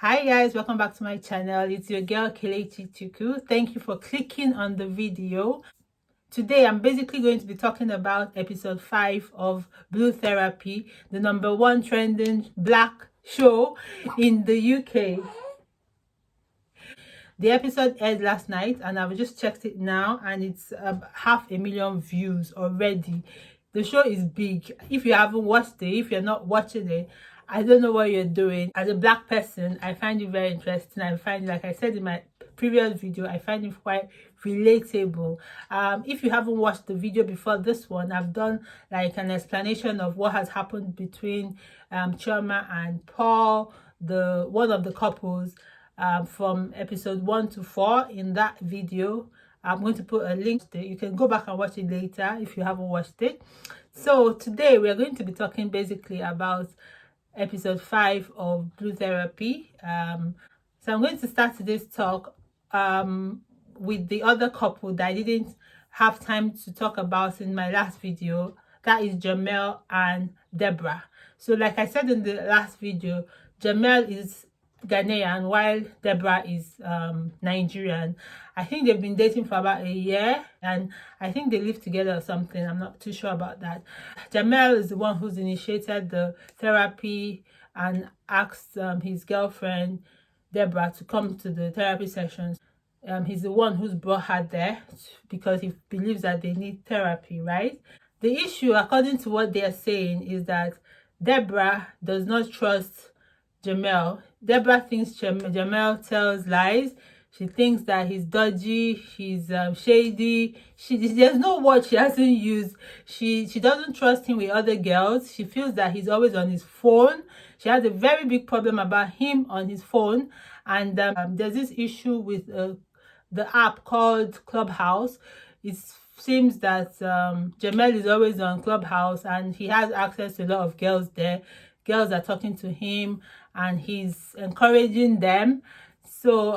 Hi guys, welcome back to my channel. It's your girl Kelechi Chuku. Thank you for clicking on the video. Today I'm basically going to be talking about episode 5 of Blue Therapy, the #1 trending black show in the UK. The episode aired last night and I've just checked it now and it's 500,000 views already. The show is big. If you haven't watched it, if you're not watching it, I don't know what you're doing. As a black person, I find it very interesting. I find, like I said in my previous video, I find it quite relatable. If you haven't watched the video before this one, I've done like an explanation of what has happened between Chioma and Paul, one of the couples, from episode 1 to 4 in that video. I'm going to put a link to it. You can go back and watch it later if you haven't watched it. So today we are going to be talking basically about episode 5 of Blue Therapy. So I'm going to start today's talk with the other couple that I didn't have time to talk about in my last video. That is Jamel and Deborah. So like I said in the last video, Jamel is Ghanaian while Deborah is Nigerian. I think they've been dating for about a year and I think they live together or something. I'm not too sure about that. Jamel is the one who's initiated the therapy and asked his girlfriend Deborah to come to the therapy sessions. He's the one who's brought her there because he believes that they need therapy, right? The issue, according to what they're saying, is that Deborah does not trust Jamel. Deborah thinks Jamel tells lies. She thinks that he's dodgy, he's shady. There's no word she hasn't used. She doesn't trust him with other girls. She feels that he's always on his phone. She has a very big problem about him on his phone. And there's this issue with the app called Clubhouse. It seems that Jamel is always on Clubhouse and he has access to a lot of girls there. Girls are talking to him and he's encouraging them. So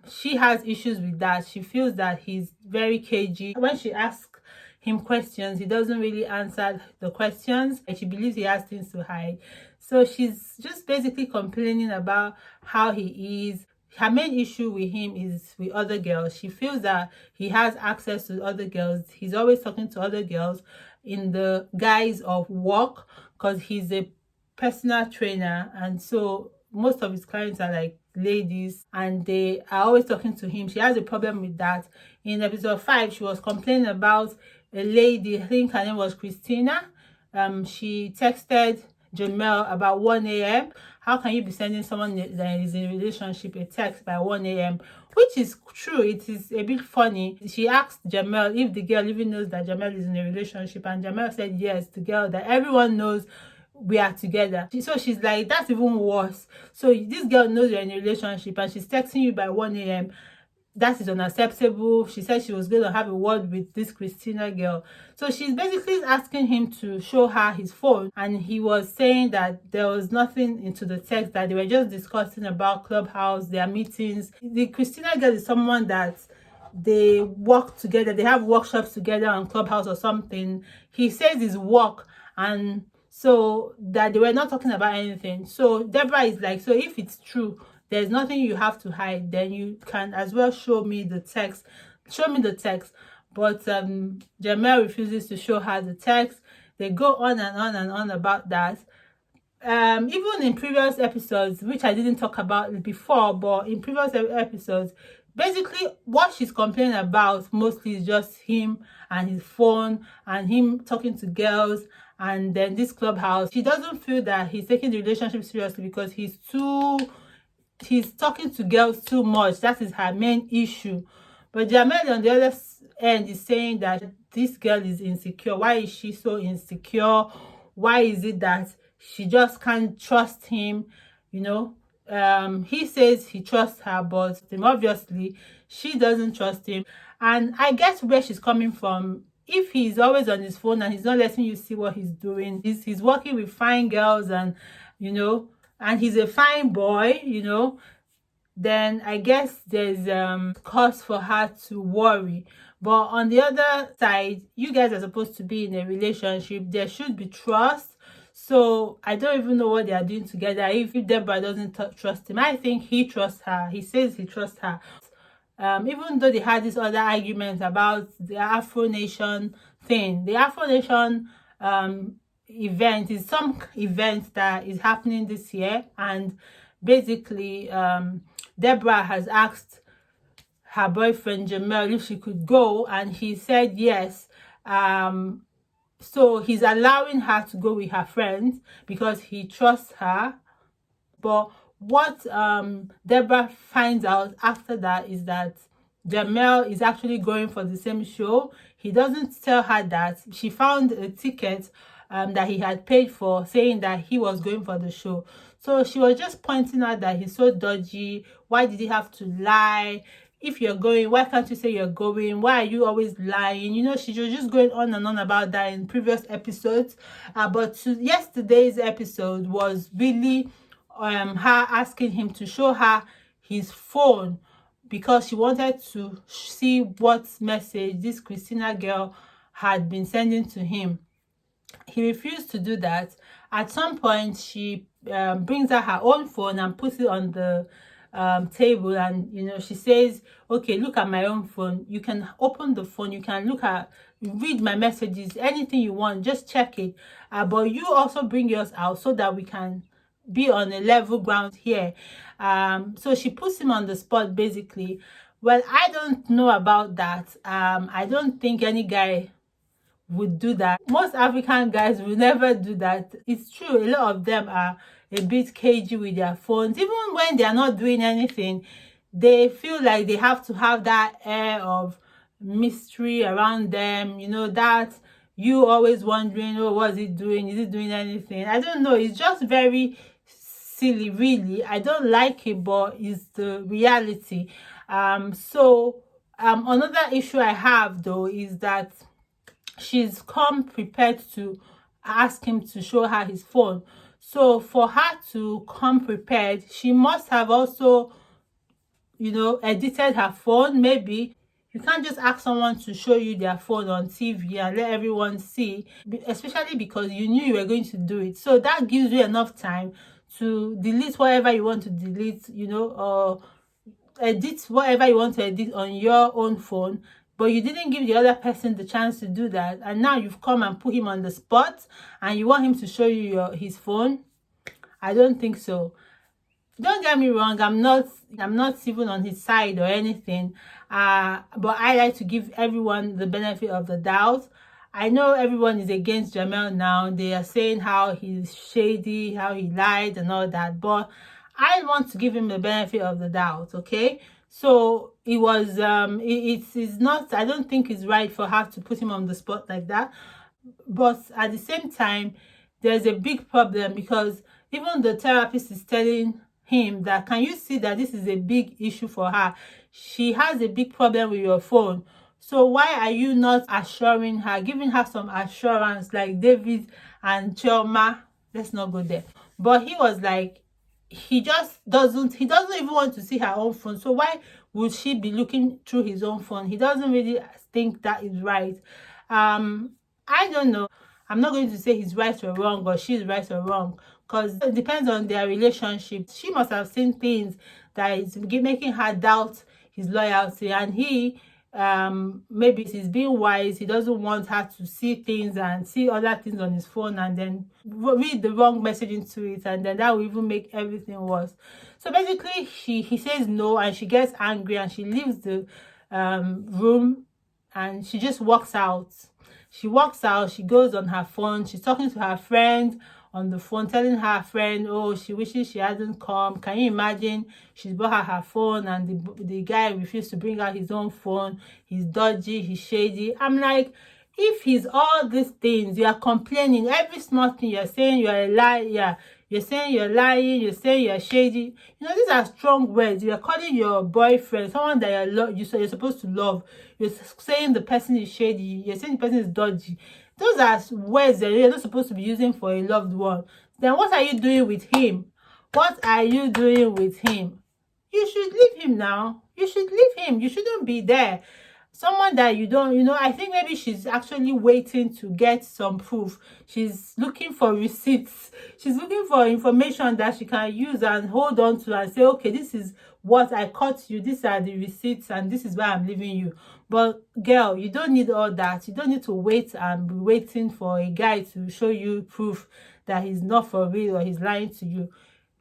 she has issues with that. She feels that he's very cagey. When she asks him questions, he doesn't really answer the questions and she believes he has things to hide. So she's just basically complaining about how he is. Her main issue with him is with other girls. She feels that he has access to other girls. He's always talking to other girls in the guise of work because he's a personal trainer, and so most of his clients are like ladies and they are always talking to him. She has a problem with that. In episode 5, she was complaining about a lady, I think her name was Christina. She texted Jamel about 1 a.m. How can you be sending someone that is in a relationship a text by 1 a.m.? Which is true. It is a bit funny. She asked Jamel if the girl even knows that Jamel is in a relationship, and Jamel said yes, the girl that everyone knows we are together. So she's like, that's even worse. So this girl knows you're in a relationship and she's texting you by 1 a.m. That is unacceptable. She said she was going to have a word with this Christina girl. So she's basically asking him to show her his phone, and he was saying that there was nothing into the text, that they were just discussing about Clubhouse, their meetings. The Christina girl is someone that they work together, they have workshops together on Clubhouse or something. He says it's work, and so that they were not talking about anything. So Deborah is like, so if it's true, there's nothing you have to hide, then you can as well show me the text. But Jamel refuses to show her the text. They go on and on and on about that. Even in previous episodes, which I didn't talk about before, but in previous episodes, basically what she's complaining about mostly is just him and his phone and him talking to girls and then this Clubhouse. She doesn't feel that he's taking the relationship seriously because he's talking to girls too much. That is her main issue. But Jamel on the other end is saying that this girl is insecure. Why is she so insecure? Why is it that she just can't trust him? You know, he says he trusts her, but obviously she doesn't trust him. And I guess where she's coming from, if he's always on his phone and he's not letting you see what he's doing, he's working with fine girls and, you know, and he's a fine boy, you know, then I guess there's cause for her to worry. But on the other side, you guys are supposed to be in a relationship. There should be trust. So I don't even know what they are doing together. If Deborah doesn't trust him, I think he trusts her. He says he trusts her. Even though they had this other argument about the Afro Nation thing, the Afro Nation event is some event that is happening this year, and basically Deborah has asked her boyfriend Jamel if she could go, and he said yes. So he's allowing her to go with her friends because he trusts her. But what Deborah finds out after that is that Jamel is actually going for the same show. He doesn't tell her that. She found a ticket that he had paid for, saying that he was going for the show. So she was just pointing out that he's so dodgy. Why did he have to lie? If you're going, why can't you say you're going? Why are you always lying? You know, she was just going on and on about that in previous episodes. But yesterday's episode was really her asking him to show her his phone because she wanted to see what message this Christina girl had been sending to him. He refused to do that. At some point, she brings out her own phone and puts it on the table, and you know, she says, okay, look at my own phone. You can open the phone, you can read my messages, anything you want, just check it. But you also bring yours out so that we can be on a level ground here. So she puts him on the spot basically. Well, I don't know about that. I don't think any guy would do that. Most African guys will never do that. It's true, a lot of them are a bit cagey with their phones. Even when they are not doing anything, they feel like they have to have that air of mystery around them, you know, that you always wondering, oh, what's it doing? Is it doing anything? I don't know. It's just very silly, really. I don't like it, but it's the reality. Another issue I have though is that she's come prepared to ask him to show her his phone. So for her to come prepared, she must have also, you know, edited her phone. Maybe you can't just ask someone to show you their phone on TV and let everyone see, especially because you knew you were going to do it. So that gives you enough time to delete whatever you want to delete, you know, or edit whatever you want to edit on your own phone. But you didn't give the other person the chance to do that, and now you've come and put him on the spot and you want him to show you his phone. I don't think so. Don't get me wrong, I'm not even on his side or anything, but I like to give everyone the benefit of the doubt. I know everyone is against Jamel now. They are saying how he's shady, how he lied and all that, but I want to give him the benefit of the doubt. Okay, so it was it's not, I don't think it's right for her to put him on the spot like that. But at the same time, there's a big problem, because even the therapist is telling him that, can you see that this is a big issue for her? She has a big problem with your phone. So why are you not assuring her, giving her some assurance like David and Chioma? Let's not go there. But he was like, he doesn't even want to see her own phone. So why would she be looking through his own phone? He doesn't really think that is right. I don't know. I'm not going to say he's right or wrong, or she's right or wrong, because it depends on their relationship. She must have seen things that is making her doubt his loyalty, and he maybe he's being wise. He doesn't want her to see things and see other things on his phone and then read the wrong message into it, and then that will even make everything worse. So basically he says no, and she gets angry and she leaves the room, and she just walks out. She walks out, she goes on her phone, she's talking to her friend on the phone, telling her friend, oh, she wishes she hadn't come. Can you imagine? She's bought her phone, and the guy refused to bring out his own phone. He's dodgy, he's shady. I'm like, if he's all these things, you are complaining every small thing, you're saying you're a liar, you're saying you're lying, you're saying you're shady. You know, these are strong words. You're calling your boyfriend, someone that you're supposed to love, you're saying the person is shady, you're saying the person is dodgy. Those are words that you're not supposed to be using for a loved one. Then what are you doing with him? What are you doing with him? You should leave him now. You should leave him. You shouldn't be there. someone that you don't, I think maybe she's actually waiting to get some proof. She's looking for receipts. She's looking for information that she can use and hold on to and say, okay, this is what I caught you. These are the receipts and this is where I'm leaving you. But girl, you don't need all that. You don't need to wait and be waiting for a guy to show you proof that he's not for real or he's lying to you.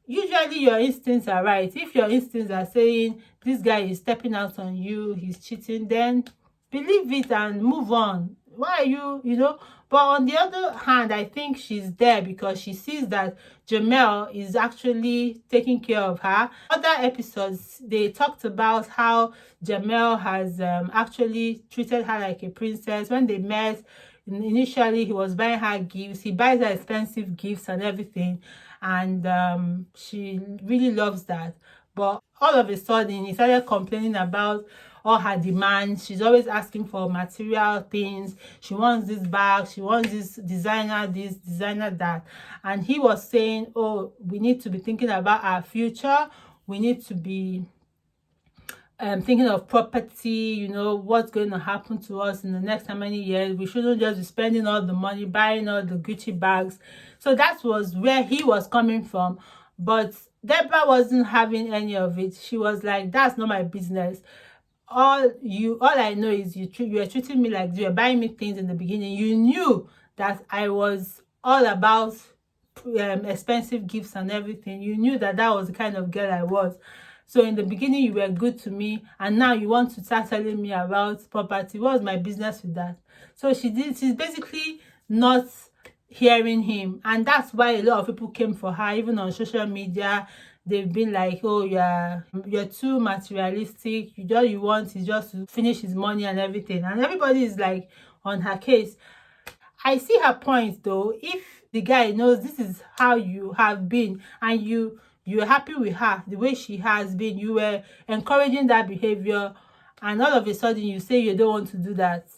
Usually your instincts are right. If your instincts are saying this guy is stepping out on you, he's cheating, then believe it and move on. Why are you? But on the other hand, I think she's there because she sees that Jamel is actually taking care of her. Other episodes, they talked about how Jamel has actually treated her like a princess. When they met, initially he was buying her gifts. He buys her expensive gifts and everything, and she really loves that. But all of a sudden he started complaining about all her demands. She's always asking for material things. She wants this bag, she wants this, designer that. And he was saying, oh, we need to be thinking about our future. We need to be thinking of property, what's going to happen to us in the next how many years. We shouldn't just be spending all the money, buying all the Gucci bags. So that was where he was coming from. But Deborah wasn't having any of it. She was like, that's not my business. All I know is you are treating me like you were buying me things in the beginning. You knew that I was all about expensive gifts and everything. You knew that was the kind of girl I was. So in the beginning you were good to me, and now you want to start telling me about property. What was my business with that? So she's basically not hearing him, and that's why a lot of people came for her. Even on social media, they've been like, oh, you're too materialistic. All you want is just to finish his money and everything, and everybody is like on her case. I see her point though. If the guy knows this is how you have been, and you're happy with her the way she has been, you were encouraging that behavior, and all of a sudden you say you don't want to do that.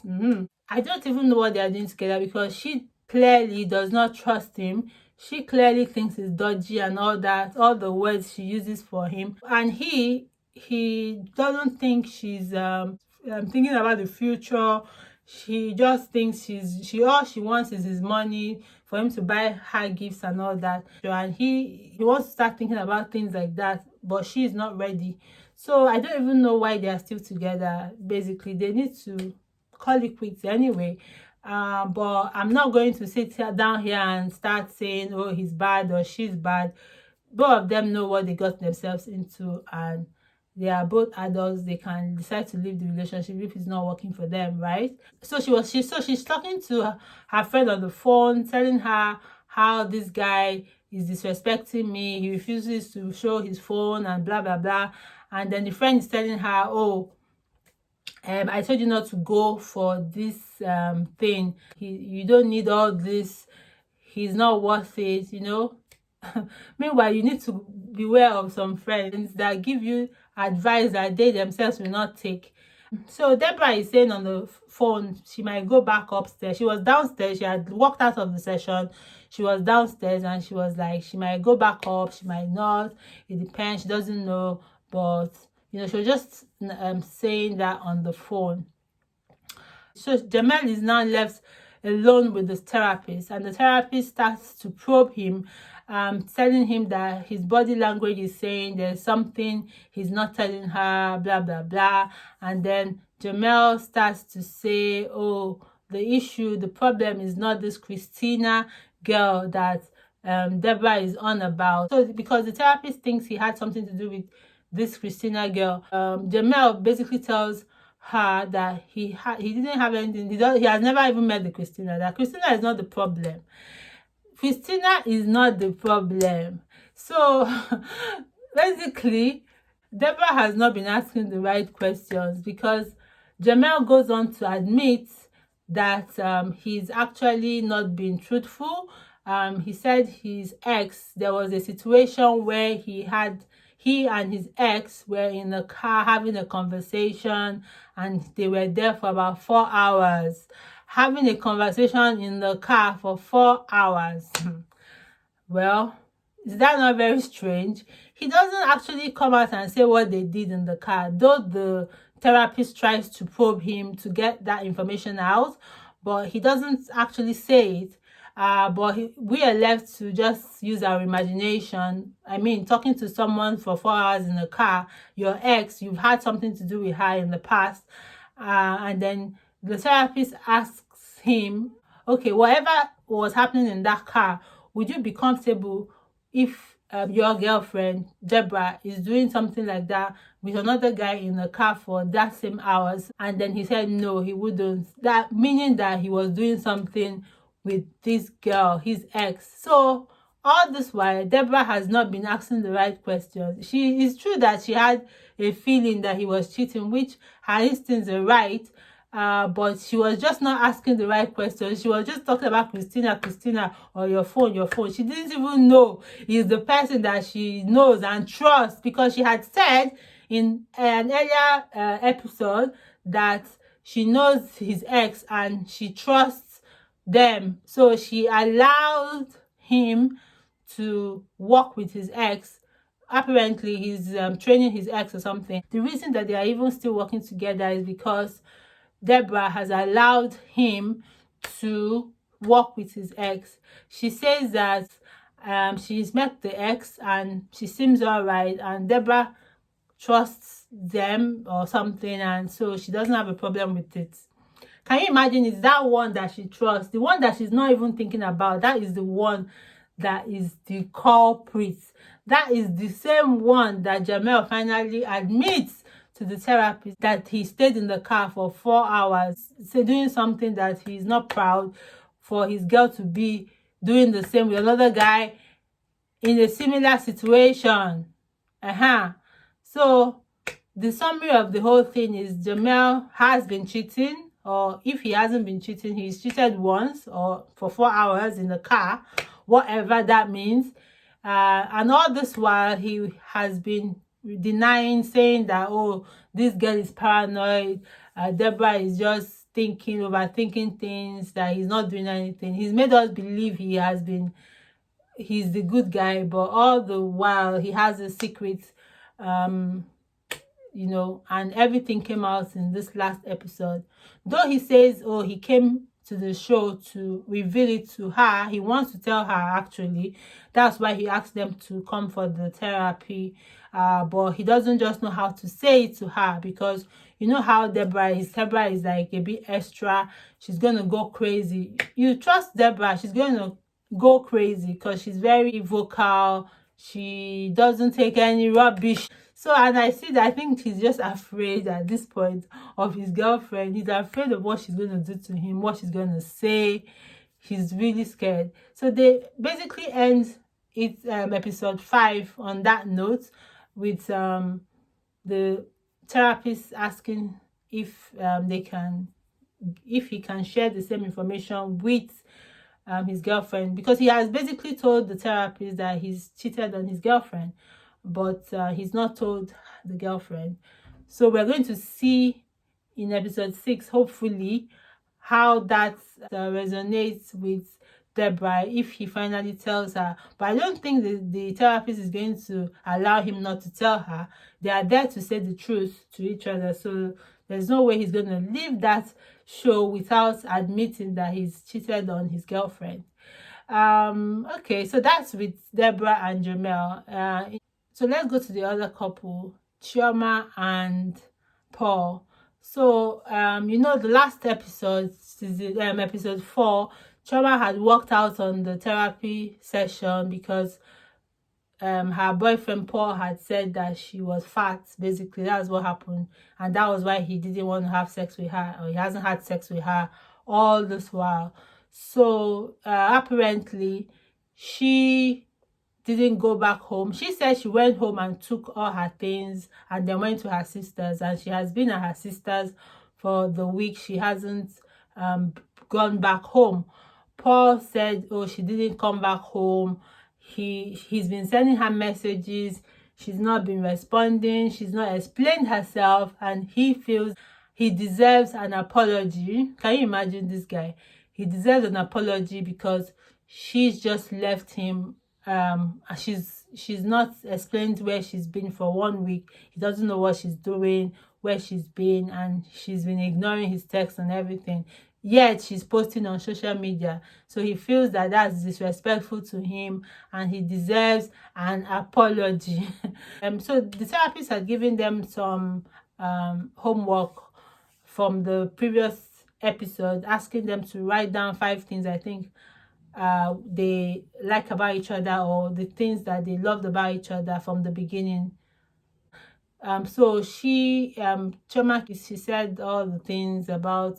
I don't even know what they are doing together, because she clearly does not trust him. She clearly thinks he's dodgy and all that, all the words she uses for him. And he doesn't think she's thinking about the future. She just thinks all she wants is his money for him to buy her gifts and all that. And he wants to start thinking about things like that, but she's not ready. So I don't even know why they are still together. Basically, they need to call it quits anyway. But I'm not going to sit down here and start saying, oh, he's bad or she's bad. Both of them know what they got themselves into, and they are both adults. They can decide to leave the relationship if it's not working for them, right? So she's talking to her friend on the phone, telling her how this guy is disrespecting me. He refuses to show his phone and blah blah blah. And then the friend is telling her, oh, I told you not to go for this thing. You don't need all this. He's not worth it, Meanwhile, you need to beware of some friends that give you advice that they themselves will not take. So Deborah is saying on the phone she might go back upstairs. She was downstairs. She had walked out of the session. She was downstairs, and she was like, she might go back up. She might not. It depends. She doesn't know. But, she was just saying that on the phone. So Jamel is now left alone with the therapist, and the therapist starts to probe him, telling him that his body language is saying there's something he's not telling her, blah blah blah. And then Jamel starts to say, oh, the problem is not this Christina girl that Deborah is on about. So because the therapist thinks he had something to do with this Christina girl, Jamel basically tells her that he didn't have anything. He has never even met the Christina. That Christina is not the problem. Christina is not the problem. So basically, Deborah has not been asking the right questions, because Jamel goes on to admit that he's actually not being truthful. He said his ex, there was a situation where he and his ex were in a car having a conversation, and they were there for about 4 hours. Having a conversation in the car for 4 hours. Well, is that not very strange? He doesn't actually come out and say what they did in the car, though therapist tries to probe him to get that information out, but he doesn't actually say it. But we are left to just use our imagination. I mean, talking to someone for 4 hours in a car, your ex, you've had something to do with her in the past, and then the therapist asks him, okay, whatever was happening in that car, would you be comfortable if your girlfriend Deborah is doing something like that with another guy in a car for that same hours? And then he said no, he wouldn't. That meaning that he was doing something with this girl, his ex. So all this while, Deborah has not been asking the right questions. It's true that she had a feeling that he was cheating, which her instincts are right, but she was just not asking the right questions. She was just talking about Christina, or your phone. She didn't even know he's the person that she knows and trusts, because she had said in an earlier episode that she knows his ex and she trusts them. So she allowed him to work with his ex. Apparently he's training his ex or something. The reason that they are even still working together is because Deborah has allowed him to work with his ex. She says that she's met the ex and she seems all right, and Deborah trusts them or something, and so she doesn't have a problem with it. Can you imagine? It's that one that she trusts, the one that she's not even thinking about. That is the one that is the culprit. That is the same one that Jamel finally admits to the therapist that he stayed in the car for 4 hours, so doing something that he's not proud for his girl to be doing the same with another guy in a similar situation. So the summary of the whole thing is Jamel has been cheating, or if he hasn't been cheating, he's cheated once or for 4 hours in the car, whatever that means. And all this while he has been denying, saying that, oh, this girl is paranoid, Deborah is just overthinking things, that he's not doing anything. He's made us believe he's the good guy, but all the while he has a secret, and everything came out in this last episode. Though he says, oh, he came to the show to reveal it to her, he wants to tell her, actually. That's why he asked them to come for the therapy, but he doesn't just know how to say it to her, because you know how Deborah is like a bit extra. She's gonna go crazy. You trust Deborah, she's gonna go crazy because she's very vocal. She doesn't take any rubbish. So, and I think he's just afraid at this point of his girlfriend. He's afraid of what she's going to do to him, what she's going to say. He's really scared. So they basically end episode 5 on that note, with the therapist asking if he can share the same information with his girlfriend, because he has basically told the therapist that he's cheated on his girlfriend, but he's not told the girlfriend. So we're going to see in episode 6, hopefully, how that resonates with Deborah, if he finally tells her. But I don't think the therapist is going to allow him not to tell her. They are there to say the truth to each other, so there's no way he's going to leave that show without admitting that he's cheated on his girlfriend. Okay, so that's with Deborah and Jamel. So let's go to the other couple, Chioma and Paul. So the last episode, episode 4, Chioma had walked out on the therapy session because her boyfriend Paul had said that she was fat. Basically, that's what happened, and that was why he didn't want to have sex with her, or he hasn't had sex with her all this while. So apparently she didn't go back home. She said she went home and took all her things and then went to her sister's, and she has been at her sister's for the week. She hasn't gone back home. Paul said, oh, she didn't come back home. He's been sending her messages. She's not been responding. She's not explained herself, and he feels he deserves an apology. Can you imagine this guy? He deserves an apology because she's just left him and she's not explained where she's been for 1 week. He doesn't know what she's doing, where she's been, and she's been ignoring his texts and everything, yet she's posting on social media. So he feels that that's disrespectful to him and he deserves an apology. So the therapist had given them some homework from the previous episode, asking them to write down 5 things I think they like about each other, or the things that they loved about each other from the beginning. So Chioma, she said all the things about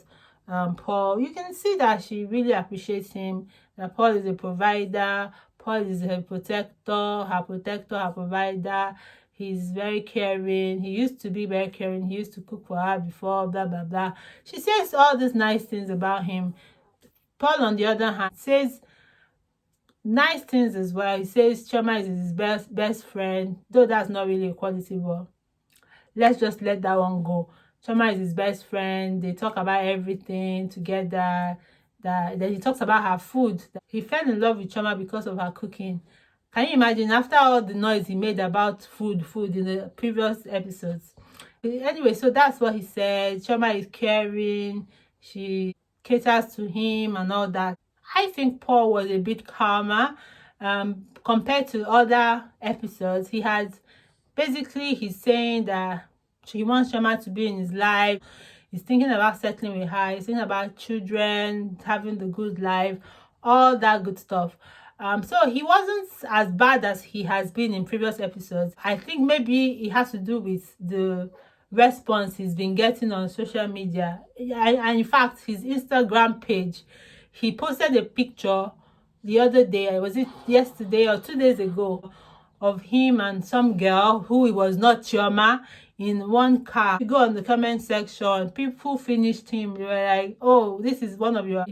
Paul. You can see that she really appreciates him, that Paul is a provider, Paul is her protector, her provider. He's very caring. He used to be very caring. He used to cook for her before, blah blah blah. She says all these nice things about him. Paul, on the other hand, says nice things as well. He says Chioma is his best friend, though that's not really a quality, but let's just let that one go. Chioma is his best friend. They talk about everything together. Then he talks about her food. He fell in love with Chioma because of her cooking. Can you imagine, after all the noise he made about food in the previous episodes? Anyway, so that's what he said. Chioma is caring. She caters to him and all that. I think Paul was a bit calmer compared to other episodes. He had basically, he's saying that he wants Chioma to be in his life. He's thinking about settling with her. He's thinking about children, having the good life, all that good stuff. So he wasn't as bad as he has been in previous episodes. I think maybe it has to do with the response he's been getting on social media. And in fact, his Instagram page, he posted a picture the other day, was it yesterday or 2 days ago, of him and some girl who was not Chioma in one car. You go on the comment section, people finished him. They were like, oh, this is one of your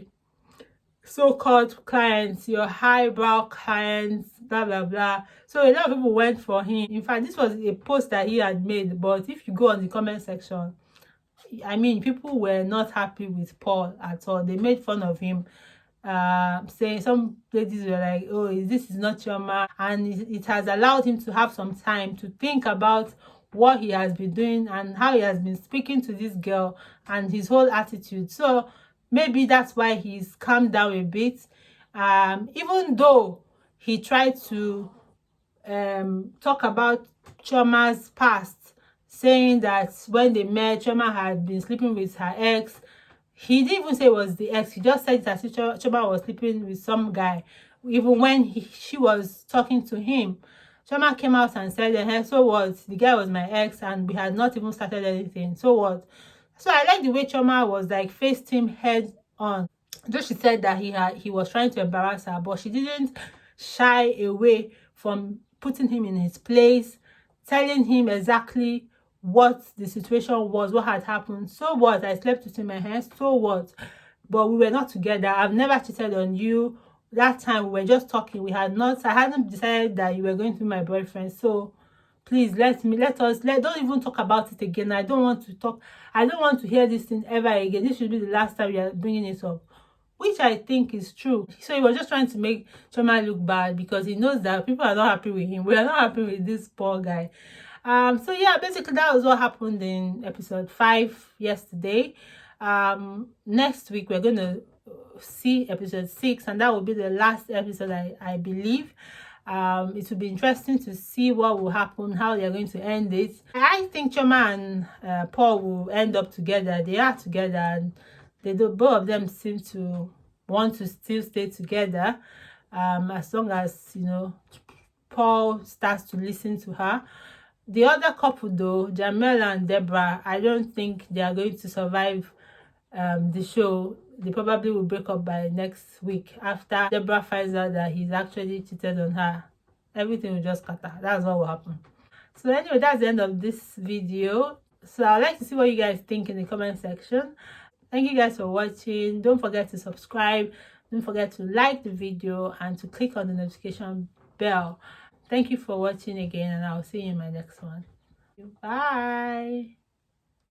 so-called clients, your highbrow clients, blah blah blah. So a lot of people went for him. In fact, this was a post that he had made, but if you go on the comment section, I mean, people were not happy with Paul at all. They made fun of him, saying, some ladies were like, oh, this is not Chioma, and it has allowed him to have some time to think about what he has been doing and how he has been speaking to this girl and his whole attitude. So maybe that's why he's calmed down a bit, even though he tried to talk about Chioma's past, saying that when they met, Chioma had been sleeping with her ex. He didn't even say it was the ex. He just said that Chioma was sleeping with some guy. Even when she was talking to him, Chioma came out and said, hey, so what? The guy was my ex and we had not even started anything. So what? So I like the way Chioma was like faced him head on. Though she said that he was trying to embarrass her, but she didn't shy away from putting him in his place, telling him exactly what the situation was, what had happened. So what? I slept with him, my hands. So what? But we were not together. I've never cheated on you. That time we were just talking. I hadn't decided that you were going to be my boyfriend. So please don't even talk about it again. I don't want to hear this thing ever again. This should be the last time you are bringing it up, which I think is true. So he was just trying to make Chioma look bad because he knows that people are not happy with him. We are not happy with this poor guy. So yeah, basically that was what happened in episode 5 yesterday. Next week we're going to see episode 6, and that will be the last episode, I believe. It will be interesting to see what will happen, how they're going to end it. I think Chioma and Paul will end up together. They are together, and both of them seem to want to still stay together, as long as, you know, Paul starts to listen to her. The other couple though, Jamel and Deborah, I don't think they are going to survive the show. They probably will break up by next week after Deborah finds out that he's actually cheated on her. Everything will just scatter. That's what will happen. So anyway, that's the end of this video. So I'd like to see what you guys think in the comment section. Thank you guys for watching. Don't forget to subscribe. Don't forget to like the video and to click on the notification bell. Thank you for watching again, and I'll see you in my next one. Bye.